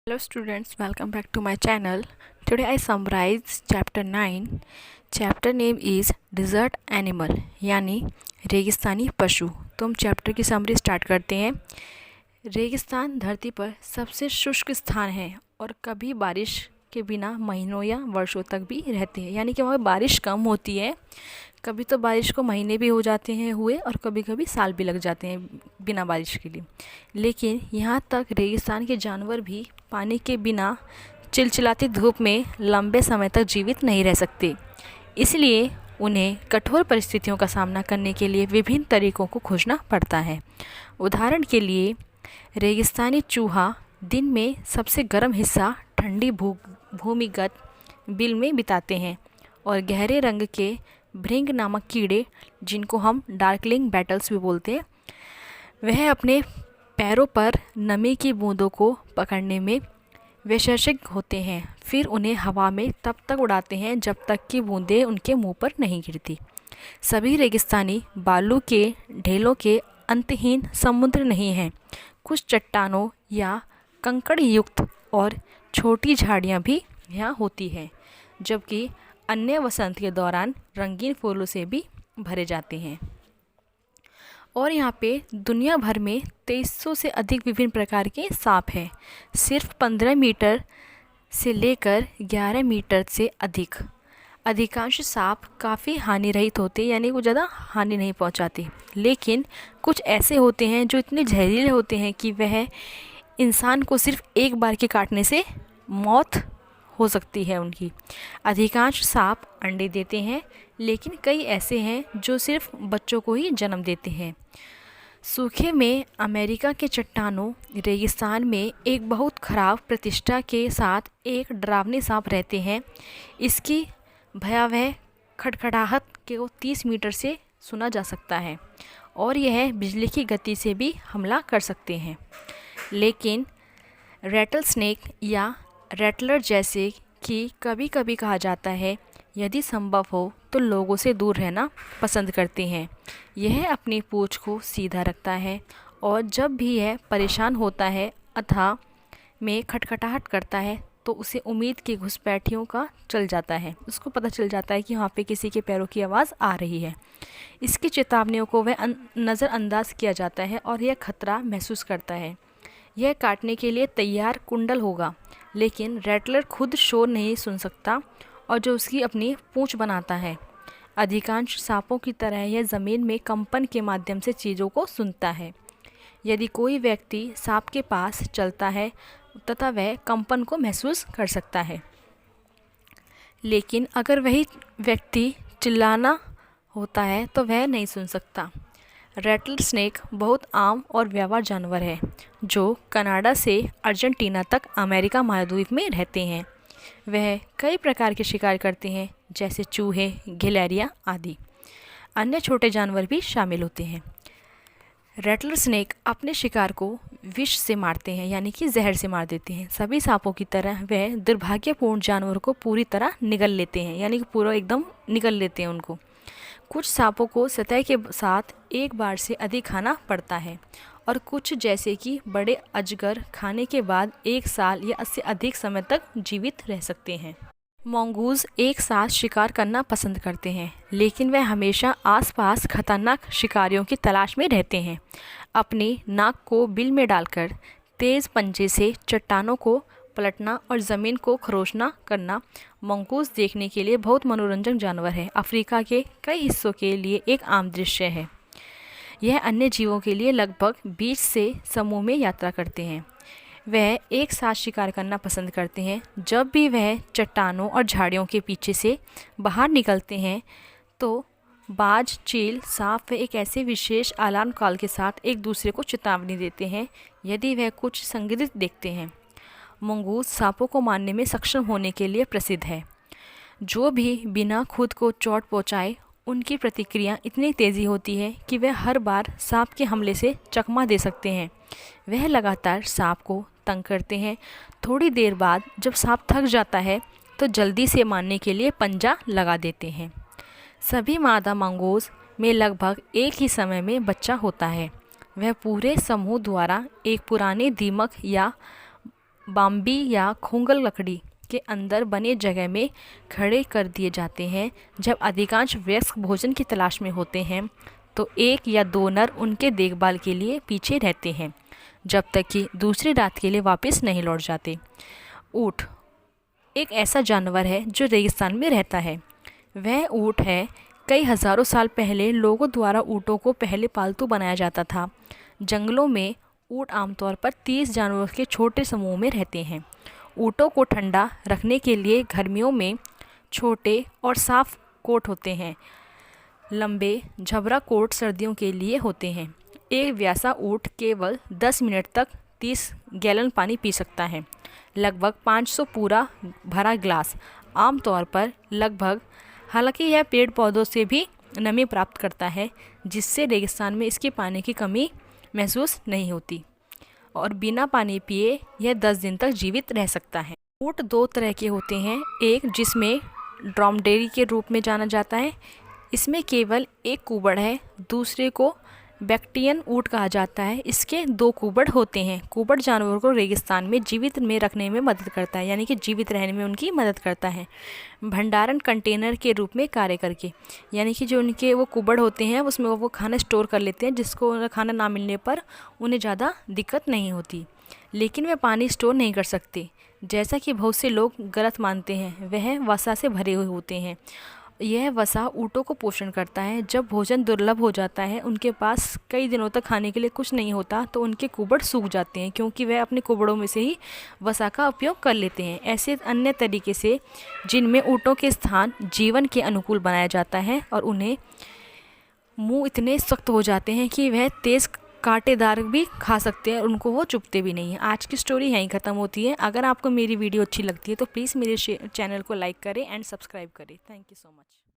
Hello students, welcome back to my channel. Today I summarize chapter 9. Chapter name is Desert Animal यानी रेगिस्तानी पशु। तो हम chapter की समरी स्टार्ट करते हैं। रेगिस्तान धरती पर सबसे शुष्क स्थान है और कभी बारिश के बिना महीनों या वर्षों तक भी रहते हैं, यानी कि वहाँ बारिश कम होती है। कभी तो बारिश को महीने भी हो जाते हैं हुए और कभी कभी साल भी लग जाते हैं बिना बारिश के लिए। लेकिन यहाँ तक रेगिस्तान के जानवर भी पानी के बिना चिलचिलाती धूप में लंबे समय तक जीवित नहीं रह सकते, इसलिए उन्हें कठोर परिस्थितियों का सामना करने के लिए विभिन्न तरीकों को खोजना पड़ता है। उदाहरण के लिए रेगिस्तानी चूहा दिन में सबसे गर्म हिस्सा ठंडी भूमिगत बिल में बिताते हैं और गहरे रंग के भृंग नामक कीड़े, जिनको हम डार्कलिंग बैटल्स भी बोलते हैं, वह अपने पैरों पर नमी की बूंदों को पकड़ने में विशेषज्ञ होते हैं। फिर उन्हें हवा में तब तक उड़ाते हैं जब तक कि बूंदें उनके मुंह पर नहीं गिरती। सभी रेगिस्तानी बालू के ढेलों के अंतहीन समुद्र नहीं हैं। कुछ चट्टानों या कंकड़ युक्त और छोटी झाड़ियाँ भी यहाँ होती हैं, जबकि अन्य वसंत के दौरान रंगीन फूलों से भी भरे जाते हैं। और यहाँ पे दुनिया भर में 2300 से अधिक विभिन्न प्रकार के सांप हैं। सिर्फ 15 मीटर से लेकर 11 मीटर से अधिक। अधिकांश सांप काफ़ी हानि रहित होते हैं, यानी वो ज़्यादा हानि नहीं पहुँचाते। लेकिन कुछ ऐसे होते हैं जो इतने जहरीले होते हैं कि वह इंसान को सिर्फ एक बार के काटने से मौत हो सकती है उनकी। अधिकांश सांप अंडे देते हैं, लेकिन कई ऐसे हैं जो सिर्फ बच्चों को ही जन्म देते हैं। सूखे में अमेरिका के चट्टानों रेगिस्तान में एक बहुत खराब प्रतिष्ठा के साथ एक डरावनी सांप रहते हैं। इसकी भयावह खड़खड़ाहट को 30 मीटर से सुना जा सकता है और यह बिजली की गति से भी हमला कर सकते हैं। लेकिन रैटल स्नेक या रैटलर, जैसे कि कभी कभी कहा जाता है, यदि संभव हो तो लोगों से दूर रहना पसंद करते हैं। यह अपनी पूंछ को सीधा रखता है और जब भी यह परेशान होता है अथवा में खटखटाहट करता है तो उसे उम्मीद की घुसपैठियों का चल जाता है। उसको पता चल जाता है कि वहाँ पे किसी के पैरों की आवाज़ आ रही है। इसकी चेतावनियों को वह नज़रअंदाज किया जाता है और यह खतरा महसूस करता है। यह काटने के लिए तैयार कुंडल होगा, लेकिन रैटलर खुद शोर नहीं सुन सकता और जो उसकी अपनी पूंछ बनाता है। अधिकांश सांपों की तरह यह ज़मीन में कंपन के माध्यम से चीज़ों को सुनता है। यदि कोई व्यक्ति सांप के पास चलता है तथा वह कंपन को महसूस कर सकता है, लेकिन अगर वही व्यक्ति चिल्लाना होता है तो वह नहीं सुन सकता। रैटल स्नेक बहुत आम और व्यवहार जानवर है जो कनाडा से अर्जेंटीना तक अमेरिका महाद्वीप में रहते हैं। वह कई प्रकार के शिकार करते हैं, जैसे चूहे, गिलहरियाँ आदि। अन्य छोटे जानवर भी शामिल होते हैं। रैटलर स्नेक अपने शिकार को विष से मारते हैं, यानी कि जहर से मार देते हैं। सभी सांपों की तरह वह दुर्भाग्यपूर्ण जानवरों को पूरी तरह निगल लेते हैं, यानी कि पूरा एकदम निगल लेते हैं उनको। कुछ सांपों को सतह के साथ एक बार से अधिक खाना पड़ता है और कुछ, जैसे कि बड़े अजगर, खाने के बाद 1 साल या इससे अधिक समय तक जीवित रह सकते हैं। मंगूज़ एक साथ शिकार करना पसंद करते हैं, लेकिन वह हमेशा आसपास खतरनाक शिकारियों की तलाश में रहते हैं। अपनी नाक को बिल में डालकर तेज़ पंजे से चट्टानों को पलटना और ज़मीन को खरोंचना करना मंगूज़ देखने के लिए बहुत मनोरंजक जानवर है। अफ्रीका के कई हिस्सों के लिए एक आम दृश्य है। यह अन्य जीवों के लिए लगभग 20 से समूह में यात्रा करते हैं। वह एक साथ शिकार करना पसंद करते हैं। जब भी वह चट्टानों और झाड़ियों के पीछे से बाहर निकलते हैं तो बाज, चील, सांप वे एक ऐसे विशेष अलार्म कॉल के साथ एक दूसरे को चेतावनी देते हैं यदि वह कुछ संदिग्ध देखते हैं। मंगूज़ सांपों को मारने में सक्षम होने के लिए प्रसिद्ध है। जो भी बिना खुद को चोट पहुँचाए, उनकी प्रतिक्रिया इतनी तेज़ी होती है कि वह हर बार सांप के हमले से चकमा दे सकते हैं। वह लगातार सांप को तंग करते हैं। थोड़ी देर बाद जब सांप थक जाता है तो जल्दी से मारने के लिए पंजा लगा देते हैं। सभी मादा मंगूज़ में लगभग एक ही समय में बच्चा होता है। वह पूरे समूह द्वारा एक पुराने दीमक या बाम्बी या खोंगल लकड़ी के अंदर बने जगह में खड़े कर दिए जाते हैं। जब अधिकांश वयस्क भोजन की तलाश में होते हैं तो एक या दो नर उनके देखभाल के लिए पीछे रहते हैं जब तक कि दूसरी रात के लिए वापस नहीं लौट जाते। ऊँट एक ऐसा जानवर है जो रेगिस्तान में रहता है। वह ऊँट है। कई हज़ारों साल पहले लोगों द्वारा ऊँटों को पहले पालतू बनाया जाता था। जंगलों में ऊँट आमतौर पर 30 जानवरों के छोटे समूह में रहते हैं। ऊँटों को ठंडा रखने के लिए गर्मियों में छोटे और साफ कोट होते हैं। लंबे झबरा कोट सर्दियों के लिए होते हैं। एक व्यासा ऊँट केवल 10 मिनट तक 30 गैलन पानी पी सकता है। लगभग 500 पूरा भरा ग्लास आमतौर पर लगभग। हालांकि यह पेड़ पौधों से भी नमी प्राप्त करता है जिससे रेगिस्तान में इसकी पानी की कमी महसूस नहीं होती और बिना पानी पिए यह 10 दिन तक जीवित रह सकता है। ऊँट दो तरह के होते हैं। एक जिसमें ड्रोमेडेरी के रूप में जाना जाता है, इसमें केवल एक कुबड़ है। दूसरे को बैक्टियन ऊँट कहा जाता है। इसके दो कुबड़ होते हैं। कुबड़ जानवरों को रेगिस्तान में जीवित में रखने में मदद करता है, यानी कि जीवित रहने में उनकी मदद करता है भंडारण कंटेनर के रूप में कार्य करके। यानी कि जो उनके वो कुबड़ होते हैं उसमें वो खाना स्टोर कर लेते हैं, जिसको खाना ना मिलने पर उन्हें ज़्यादा दिक्कत नहीं होती। लेकिन वे पानी स्टोर नहीं कर सकते, जैसा कि बहुत से लोग गलत मानते हैं। वह वसा से भरे हुए होते हैं। यह वसा ऊँटों को पोषण करता है। जब भोजन दुर्लभ हो जाता है, उनके पास कई दिनों तक खाने के लिए कुछ नहीं होता, तो उनके कुबड़ सूख जाते हैं क्योंकि वह अपने कुबड़ों में से ही वसा का उपयोग कर लेते हैं। ऐसे अन्य तरीके से जिनमें ऊँटों के स्थान जीवन के अनुकूल बनाया जाता है और उन्हें मुंह इतने सख्त हो जाते हैं कि वह तेज़ कांटेदार भी खा सकते हैं और उनको वो चुभते भी नहीं हैं। आज की स्टोरी यहीं ख़त्म होती है। अगर आपको मेरी वीडियो अच्छी लगती है तो प्लीज़ मेरे चैनल को लाइक करें एंड सब्सक्राइब करें। Thank you so much.